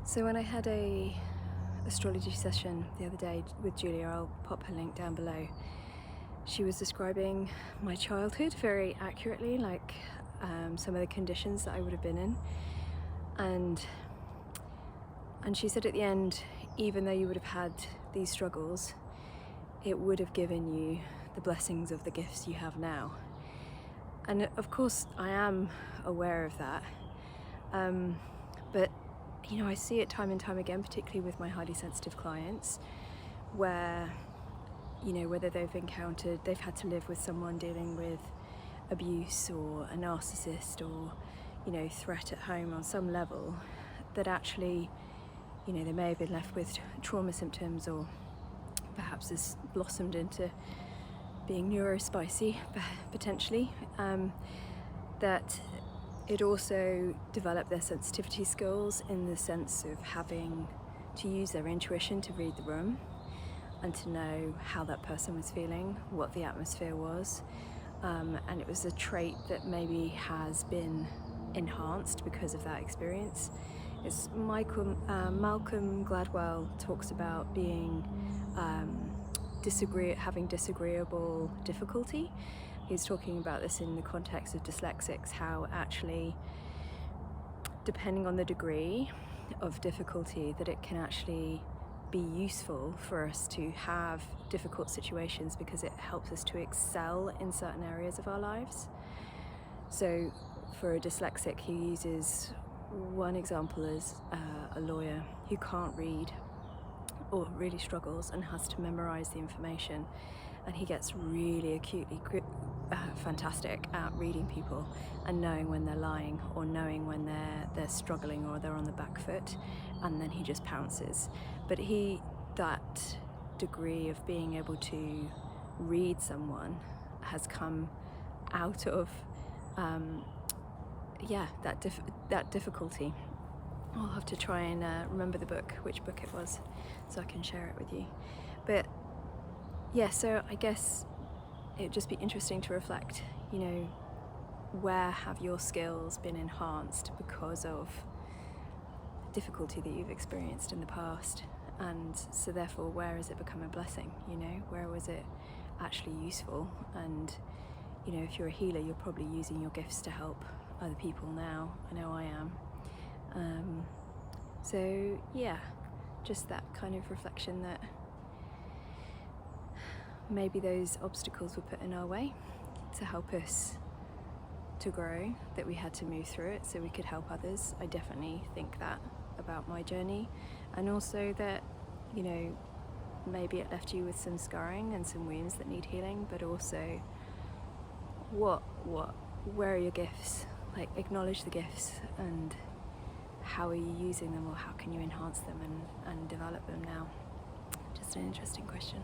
So when I had a astrology session the other day with Julia, I'll pop her link down below, she was describing my childhood very accurately, like some of the conditions that I would have been in. And she said at the end, even though you would have had these struggles, it would have given you the blessings of the gifts you have now. And of course I am aware of that, but you know, I see it time and time again, particularly with my highly sensitive clients, where, you know, whether they've had to live with someone dealing with abuse or a narcissist or, you know, threat at home on some level, that actually, you know, they may have been left with trauma symptoms, or perhaps this blossomed into being neurospicy, potentially, that it also developed their sensitivity skills in the sense of having to use their intuition to read the room and to know how that person was feeling, what the atmosphere was, and it was a trait that maybe has been enhanced because of that experience. It's Malcom Gladwell talks about being having disagreeable difficulty. He's talking about this in the context of dyslexics, how actually, depending on the degree of difficulty, that it can actually be useful for us to have difficult situations because it helps us to excel in certain areas of our lives. So for a dyslexic, he uses one example as a lawyer who can't read or really struggles and has to memorize the information, and he gets really acutely fantastic at reading people and knowing when they're lying or knowing when they're struggling or they're on the back foot, and then he just pounces. But that degree of being able to read someone has come out of that difficulty. I'll have to try and remember which book it was, so I can share it with you. But yeah, so I guess it'd just be interesting to reflect, you know, where have your skills been enhanced because of difficulty that you've experienced in the past? And so therefore, where has it become a blessing? You know, where was it actually useful? And, you know, if you're a healer, you're probably using your gifts to help other people now. I know I am. So yeah, just that kind of reflection that maybe those obstacles were put in our way to help us to grow, that we had to move through it so we could help others. I definitely think that about my journey, and also that, you know, maybe it left you with some scarring and some wounds that need healing, but also where are your gifts? Like, acknowledge the gifts, and how are you using them, or how can you enhance them and develop them now? Just an interesting question.